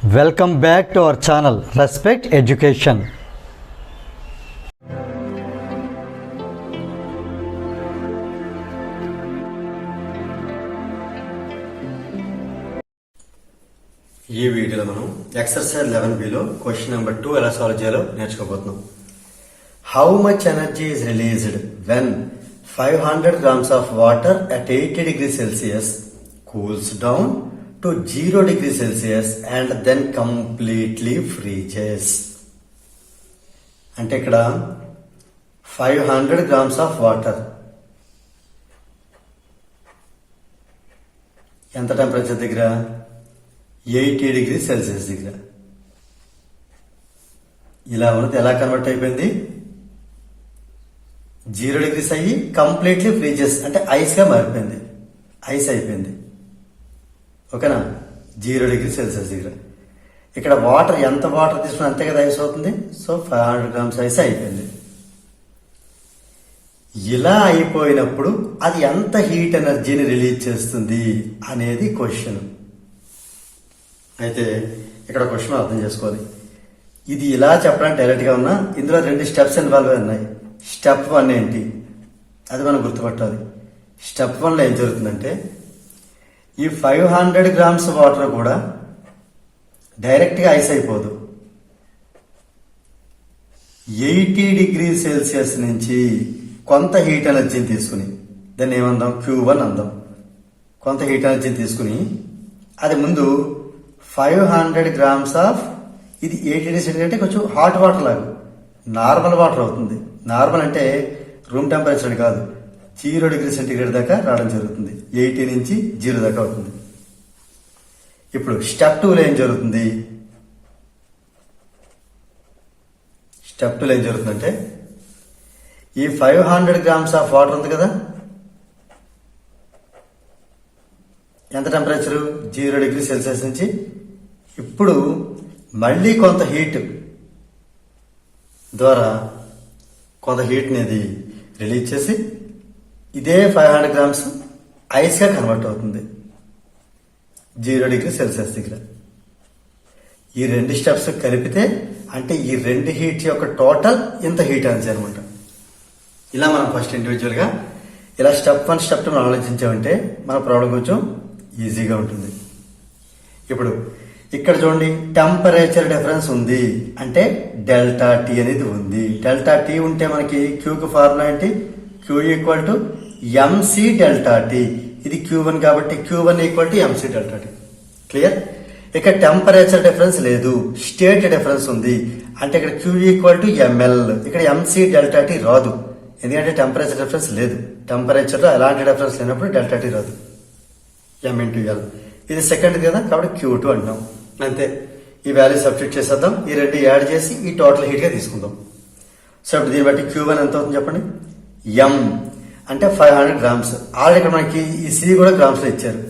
Welcome back to our channel respect education. ఈ వీడియోలో మనం ఎక్సర్సైజ్ 11Bలో క్వశ్చన్ నెంబర్ 2 ఎలా సాల్వ్ చేయాలో నేర్చుకోబోతున్నాం. How much energy is released when 500 grams of water at 80 degrees Celsius cools down to 0 degrees Celsius and then completely freezes? అంటే ఇక్కడ 500 grams of water ఎంత temperature దగ్గర? 80 degrees Celsius దగ్గర. ఇలా ఉన్నది ఎలా కన్వర్ట్ అయిపోయింది? 0 degrees అయ్యి కంప్లీట్లీ ఫ్రీజెస్ అంటే ఐస్ గా మారిపోయింది, ఐస్ అయిపోయింది. ఓకేనా? 0 degrees Celsius దగ్గర. ఇక్కడ వాటర్ ఎంత వాటర్ తీసుకుని అంతే కదా ఐస్ అవుతుంది. సో 500 grams ఐస్ అయిపోయింది. ఇలా అయిపోయినప్పుడు అది ఎంత హీట్ ఎనర్జీని రిలీజ్ చేస్తుంది అనేది క్వశ్చన్. అయితే ఇక్కడ క్వశ్చన్ అర్థం చేసుకోవాలి. ఇది ఇలా చెప్పడానికి డైరెక్ట్ గా ఉన్నా ఇందులో 2 స్టెప్స్ ఇన్వాల్వ్ అయి ఉన్నాయి. స్టెప్ 1 ఏంటి అది మనం గుర్తుపట్టాలి. స్టెప్ 1లో ఏం జరుగుతుందంటే ఈ 500 grams వాటర్ కూడా డైరెక్ట్ గా ఐస్ అయిపోదు. 80 degrees Celsius నుంచి కొంత హీట్ ఎనర్జీని తీసుకుని దాన్ని ఏమందాం? Q1 అందాం. కొంత హీట్ ఎనర్జీని తీసుకుని అది ముందు 500 grams ఆఫ్ ఇది 80 degrees అంటే కొంచెం హాట్ వాటర్ లాగా నార్మల్ వాటర్ అవుతుంది. నార్మల్ అంటే రూమ్ టెంపరేచర్ కాదు, 0 degrees సెంటిగ్రేడ్ దాకా రావడం జరుగుతుంది. 80 నుంచి 0 దాకా అవుతుంది. ఇప్పుడు స్టెప్ 2లో ఏం జరుగుతుంది? స్టెప్ 2లో ఏం జరుగుతుందంటే ఈ 500 grams ఆఫ్ వాటర్ ఉంది కదా, ఎంత టెంపరేచరు? 0 degrees Celsius నుంచి ఇప్పుడు మళ్ళీ కొంత హీట్ ద్వారా కొంత హీట్ అనేది రిలీజ్ చేసి ఇదే 500 grams ఐస్ గా కన్వర్ట్ అవుతుంది 0 degrees Celsius దగ్గర. ఈ 2 స్టెప్స్ కలిపితే అంటే ఈ 2 హీట్ యొక్క టోటల్ ఇంత హీట్ ఎనర్జీ అనమాట. ఇలా మనం ఫస్ట్ ఇండివిజువల్ గా ఇలా స్టెప్ 1 స్టెప్ 2 ఆలోచించామంటే మన ప్రాబ్లం కొంచెం ఈజీగా ఉంటుంది. ఇప్పుడు ఇక్కడ చూడండి, టెంపరేచర్ డిఫరెన్స్ ఉంది అంటే డెల్టా టీ అనేది ఉంది. డెల్టా టీ ఉంటే మనకి క్యూకి ఫార్ములా ఏంటి? Q equal to MC delta T. ఇది Q1 కాబట్టి Q1 equal to MC delta T. Clear? ఇక్కడ టెంపరేచర్ డిఫరెన్స్ లేదు, స్టేట్ డిఫరెన్స్ ఉంది అంటే ఇక్కడ Q ఈక్వల్ టు ఎంఎల్. ఇక్కడ ఎంసీ డెల్టా టీ రాదు ఎందుకంటే టెంపరేచర్ డిఫరెన్స్ లేదు. టెంపరేచర్ లో ఎలాంటి డిఫరెన్స్ లేనప్పుడు డెల్టా టీ రాదు. ఎం ఇంటూ ఎల్ ఇది సెకండ్ కదా కాబట్టి Q2 అంటాం. అంతే. ఈ వాల్యూ సబ్స్టిట్యూట్ చేసేద్దాం. ఈ 2 యాడ్ చేసి ఈ టోటల్ హీట్ గా తీసుకుందాం. సో ఇప్పుడు దీన్ని బట్టి Q1 ఎంత అవుతుంది చెప్పండి? ఎం అంటే 500 grams. ఆల్రెడీ ఇక్కడ మనకి ఈ సి కూడా గ్రామ్స్ లో ఇచ్చారు.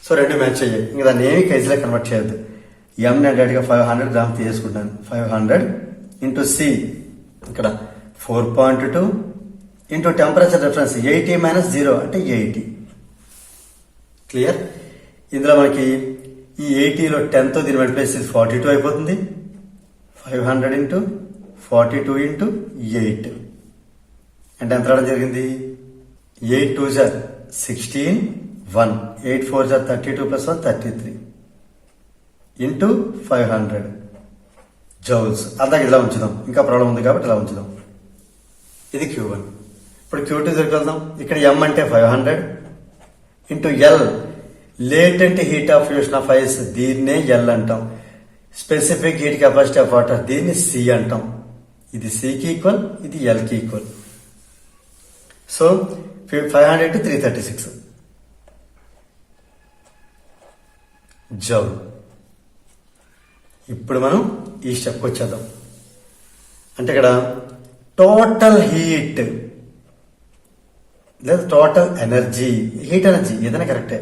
సో 2 మ్యాచ్ అయ్యాయి. ఇంకా దాన్ని ఏమి కేజీలో కన్వర్ట్ చేయొద్దు. ఎం నేను డైరెక్ట్ గా 500 grams తీసుకుంటాను. 500 ఇంటూ సి ఇక్కడ 4.2 ఇంటూ టెంపరేచర్ డిఫరెన్స్ 80 - 0 అంటే 80. క్లియర్? ఇందులో మనకి ఈ 80లో 10తో దీని మల్టిప్లై 42 అయిపోతుంది. 500 ఇంటూ 42 ఇంటూ 8 అంటే ఎంత రావడం జరిగింది? 8 2 జా 16 1 8 4 జా 32 + 1 33 ఇంటూ 500 జౌల్స్. అంతా ఇలా ఉంచుదాం, ఇంకా ప్రాబ్లం ఉంది కాబట్టి ఇలా ఉంచుదాం. ఇది Q1. ఇప్పుడు Q2 దగ్గరికి వెళ్దాం. ఇక్కడ M అంటే 500 into L latent heat of fusion of ice, దీన్నే ఎల్ అంటాం. Specific heat capacity of water, దీన్ని సి అంటాం. ఇది సికి ఈక్వల్, ఇది ఎల్ కి ఈక్వల్. So 500 × 336 joule. ఇప్పుడు మనం ఈ స్టెప్కి వచ్చేద్దాం. అంటే ఇక్కడ టోటల్ హీట్ లేదా టోటల్ ఎనర్జీ, హీట్ ఎనర్జీ ఏదైనా కరెక్టే.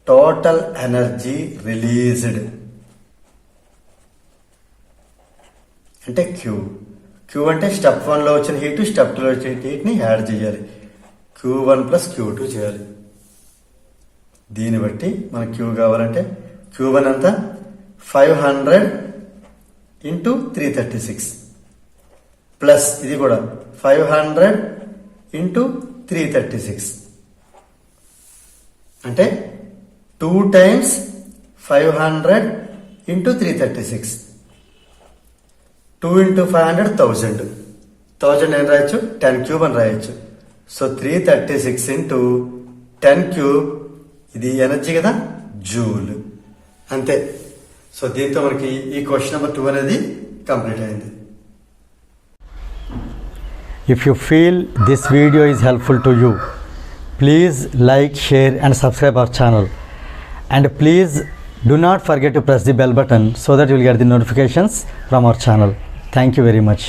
టోటల్ ఎనర్జీ రిలీజ్డ్ అంటే క్యూ అంటే స్టెప్ 1లో వచ్చిన హీట్ స్టెప్ 2లో వచ్చిన హీట్ ని యాడ్ చేయాలి. Q1 + Q2 చేయాలి. దీన్ని బట్టి మనకు Q కావాలంటే Q1 ఎంత 500 ఇంటూ 336 ప్లస్ ఇది కూడా 500 ఇంటూ 336 అంటే 2 టైమ్స్ 500 ఇంటూ 336 2 ఇంటూ 500 1000 1000 ఏం రాయొచ్చు 10 క్యూబ్ అని రాయొచ్చు. సో 336 ఇంటూ 10 క్యూబ్ ఇది ఎనర్జీ కదా, జూల్. అంతే. సో దీంతో మనకి ఈ క్వశ్చన్ నెంబర్ 2 అనేది కంప్లీట్ అయింది. If you feel this video is helpful to you, please like, share and subscribe our channel. And please do not forget to press the bell button so that you will get the notifications from our channel. Thank you very much.